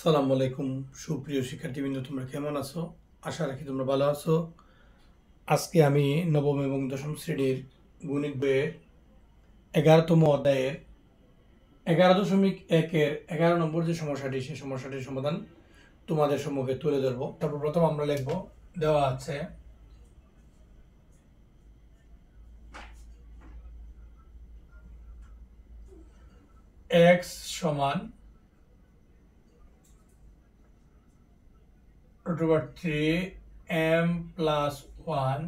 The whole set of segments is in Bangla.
আসসালামু আলাইকুম সুপ্রিয় শিক্ষার্থীবৃন্দ, তোমরা কেমন আছো? আশা রাখি তোমরা ভালো আছো। আজকে আমি নবম এবং দশম শ্রেণীর গণিত বইয়ের 11তম অধ্যায়ের 11.1-এর 11 নম্বর যে সমস্যাটি, সেই সমস্যাটির সমাধান তোমাদের সম্মুখে তুলে ধরবো। তারপর প্রথম আমরা লিখব, দেওয়া আছে x সমান √3m plus 1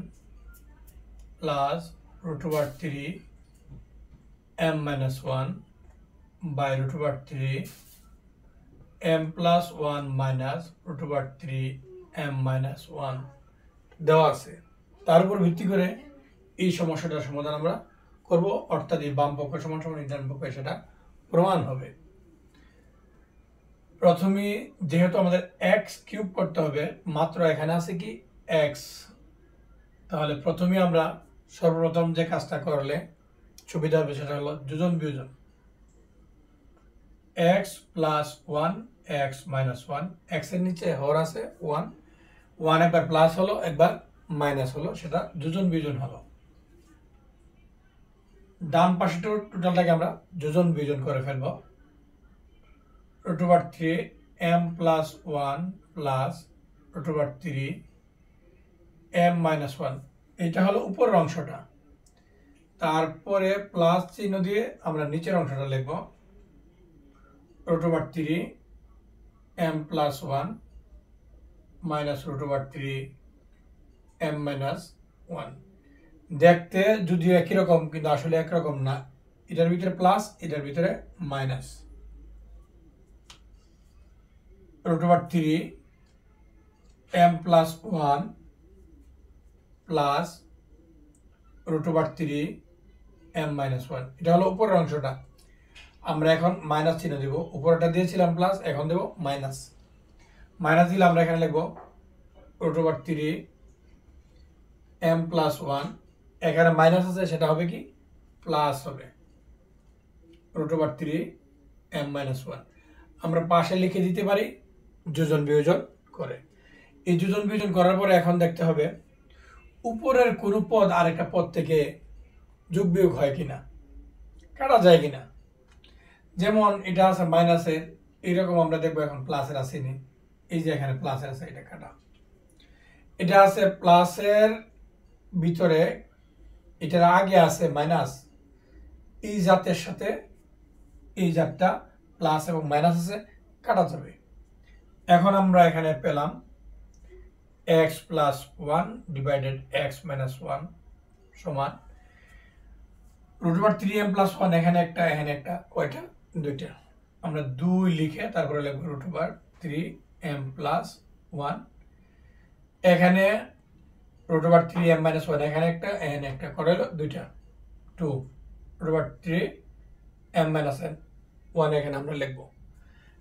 plus √3m minus 1 by √3m plus 1 minus √3m minus 1 দেওয়া আছে। তার উপর ভিত্তি করে এই সমস্যাটার সমাধান আমরা করব, অর্থাৎ এই বাম পক্ষ সমান সমান ডান পক্ষে সেটা প্রমাণ হবে। প্রথমে যেহেতু আমাদের x কিউব করতে হবে, মাত্র এখানে আছে কি x, তাহলে প্রথমে আমরা সর্বপ্রথম যে কাজটা করলে সুবিধা হবে সেটা হলো যোজন বিয়োজন। x plus 1 x minus 1, x এর নিচে হর আছে 1, 1 একবার প্লাস হলো একবার মাইনাস হলো, সেটা যোজন বিয়োজন হলো। ডান পাশে টোটালটাকে আমরা যোজন বিয়োজন করে ফেলবো। √3m plus 1 plus √3m minus 1, এটা হলো উপরের অংশটা। তারপরে প্লাস চিহ্ন দিয়ে আমরা নিচের অংশটা লিখব, √3m plus 1 minus √3m minus 1। দেখতে যদিও একই রকম, কিন্তু আসলে একরকম না, এটার ভিতরে প্লাস এটার ভিতরে minus. √3m plus 1 plus √3m minus 1, এটা হলো উপরের অংশটা। আমরা এখন মাইনাস চিহ্ন দেব, উপরেটা দিয়েছিলাম প্লাস, এখন দেব মাইনাস। মাইনাস দিলে আমরা এখানে লিখব √3m plus 1, এখানে মাইনাস আছে সেটা হবে কি প্লাস হবে, √3m minus 1। আমরা পাশে লিখে দিতে পারি যোজন বিয়োজন করে। এই যোজন বিয়োজন করার পরে এখন দেখতে হবে উপরের কোন পদ আরেকটা পদ থেকে যোগ বিয়োগ হয় কিনা, কাটা যায় কিনা। যেমন এটা আছে মাইনাসের, এইরকম আমরা দেখবো এখন প্লাসের আসেনি, এই যে এখানে প্লাসের আছে, এটা কাটা। এটা আছে প্লাসের ভিতরে, এটার আগে আছে মাইনাস, এই জাতের সাথে এই জাতটা প্লাস এবং মাইনাস আছে, কাটা যাবে। এখন আমরা এখানে পেলাম x plus 1 divided x minus 1 সমান √3m plus 1, এখানে একটা এখানে একটা, কয়টা দুইটা, আমরা 2 লিখে তারপরে লিখব √3m plus 1, এখানে √3m minus 1, এখানে একটা এখানে একটা, করে হলো দুইটা 2, √3m minus 1 এখানে আমরা লিখব।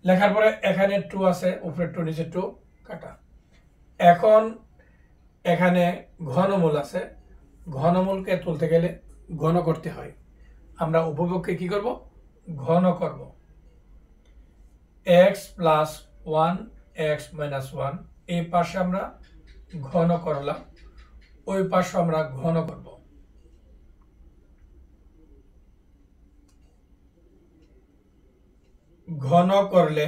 লেখার পরে এখানে 2 আছে, উপরে 2 নিচে 2, কাটা। এখন এখানে ঘনমূল আছে, ঘনমূলকে তুলতে গেলে ঘন করতে হয়, আমরা উপপক্ষে কি করব, ঘন করব। x plus 1 x minus 1, এই পাশে আমরা ঘন করলাম, ওই পাশে আমরা ঘন করব। ঘন করলে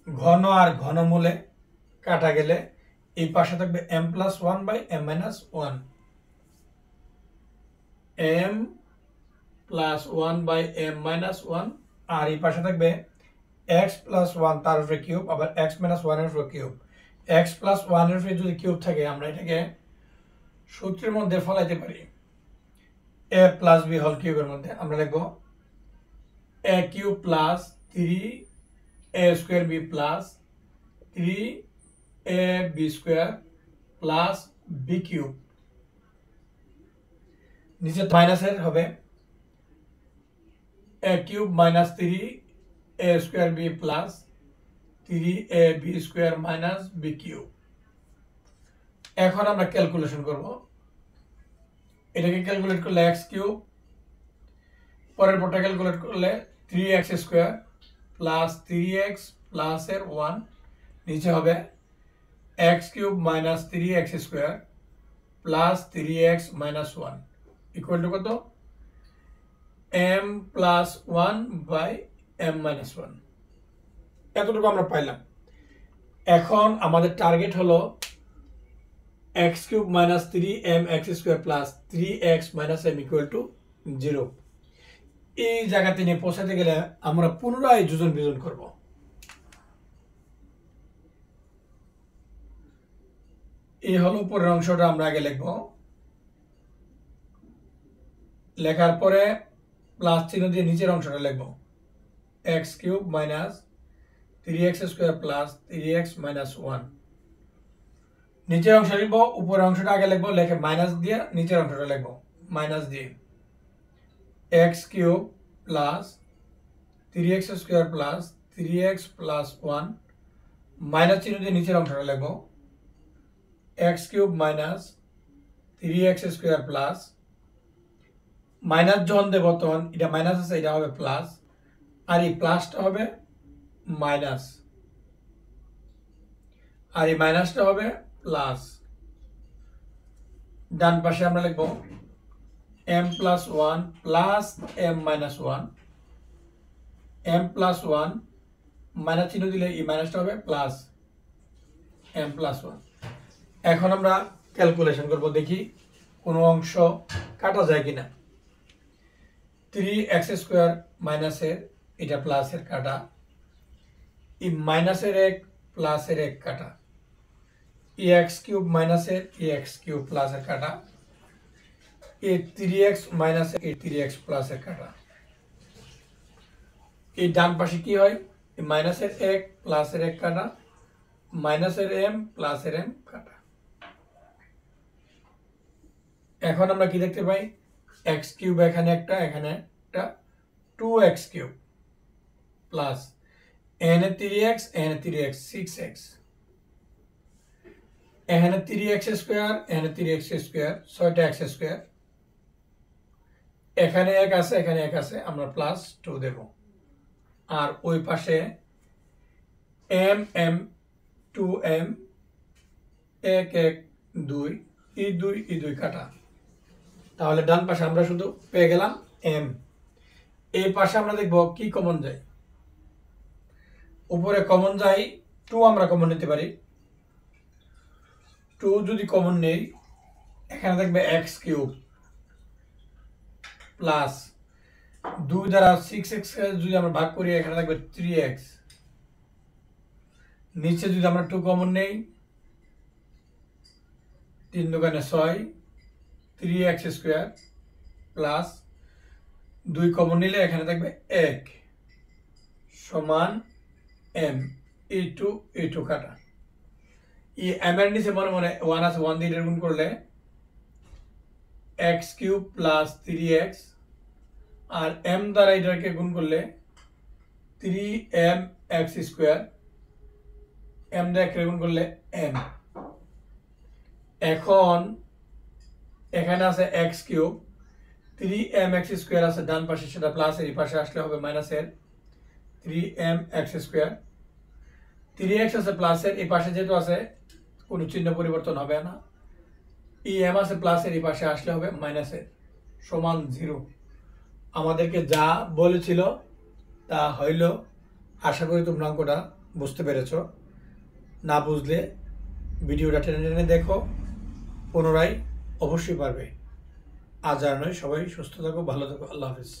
ঘন আর ঘনমূলে কাটা গেলে এই পাশে থাকবে m plus 1 by m minus 1, m plus 1 by m minus 1, আর এই পাশে থাকবে x plus 1 তার উপরে কিউব, আবার x minus 1 এর উপরে কিউব। x plus 1 এর উপরে যদি কিউব থাকে, আমরা এটাকে সূত্রের মধ্যে ফলাইতে পারি, a plus b হোল কিউবের মধ্যে আমরা লিখব a cube plus 3a square b plus 3ab square plus b cube. নিচে মাইনাসের হবে a cube minus 3a square b plus 3ab square minus b cube. এখন আমরা ক্যালকুলেশন করব, এটাকে ক্যালকুলেট করলে x কিউব, পরের পরটা ক্যালকুলেট করলে 3x স্কয়ার প্লাস 3x প্লাসের 1 নিচে হবে x cube minus 3x square plus 3x minus 1 equal to কত m plus 1 by m minus 1। এতটুকু আমরা পাইলাম। এখন আমাদের টার্গেট হলো x cube minus 3mx square plus 3x minus m equal to 0। এই জায়গাতে নিয়ে পৌঁছাতে গেলে আমরা পুনরায় যোজন বিয়োজন করব। এই হলো উপরের অংশটা আমরা আগে লিখব, লেখার পরে প্লাস চিহ্ন দিয়ে নিচের অংশটা লিখব x cube minus 3x square plus 3x minus 1। নিচের অংশ লিখব, উপরের অংশটা আগে লিখব, লেখে মাইনাস দিয়ে নিচের অংশটা লিখব মাইনাস দিয়ে x cube plus 3x square plus 3x plus 1 minus চিহ্ন দিয়ে নিচের অংশটা লিখব x cube minus 3x square plus minus যখন দেব তখন এটা মাইনাস আছে, এটা হবে প্লাস, আর এই প্লাসটা হবে মাইনাস, আর এই মাইনাসটা হবে প্লাস। ডান পাশে আমরা লিখব m plus 1 plus m minus 1, m plus 1 minus চিহ্ন দিলে এই মাইনাসটা হবে প্লাস m প্লাস 1। এখন আমরা ক্যালকুলেশন করব, দেখি কোনো অংশ কাটা যায় কিনা। 3x স্কোয়ার মাইনাসের এটা প্লাসের কাটা, এই মাইনাসের 1 প্লাসের 1 কাটা, x কিউব মাইনাসের x কিউব প্লাসের কাটা, এই 3x মাইনাসের এই 3x প্লাসের কাটা। এই ডান পাশে কি হয়, এই মাইনাসের 1 প্লাসের 1 কাটা, মাইনাসের m প্লাসের m কাটা। এখন আমরা কি দেখতে পাই, x কিউব এখানে একটা, এখানে একটা 2x কিউব প্লাস এখানে 3x, এখানে 3x 6x, এখানে 3x স্কোয়ার, এখানে 3x স্কোয়ার 6টা x স্কোয়ার, এখানে 1 আছে, এখানে 1 আছে, আমরা প্লাস 2 দেব। আর ওই পাশে m 2m 1 1 2 এই 2 কাটা। তাহলে ডান পাশে আমরা শুধু পেয়ে গেলাম m। এই পাশে আমরা দেখব কি কমন যায়, উপরে কমন যায় 2 আমরা কমন নিতে পারি। 2 যদি কমন নেই, এখানে দেখবে x কিউব প্লাস 2 দ্বারা 6x যদি আমরা ভাগ করি, এখানে থাকবে 3x। নিচে যদি আমরা 2 কমন নেই, 3 দুগুণে 6 3x স্কোয়ার প্লাস 2 কমন নিলে এখানে থাকবে 1 সমান m। এই 2 কাটা, এই m এর নিচে মনে মনে 1 আছে, 1 দিয়ে গুণ করলে x কিউব প্লাস 3x, আর m দ্বারা এটাকে গুণ করলে 3mx স্কোয়ার, m দ্বারা গুণ করলে m। এখন এখানে আছে x কিউব, 3mx স্কোয়ার আছে ডান পাশে, সেটা প্লাসের এই পাশে আসলে হবে মাইনাসের 3mx স্কোয়ার, 3x আছে প্লাসের এই পাশে যেহেতু আছে কোনো চিহ্ন পরিবর্তন হবে না, এই m আছে প্লাসের এই পাশে আসলে হবে মাইনাসের সমান 0। আমাদেরকে যা বলেছিল তা হইল। আশা করি তোমরা অঙ্কটা বুঝতে পেরেছ। না বুঝলে ভিডিওটা টেনে টেনে দেখো, পুনরায় অবশ্যই পারবে। আজ আর নয়, সবাই সুস্থ থাকো, ভালো থাকো, আল্লাহ হাফিজ।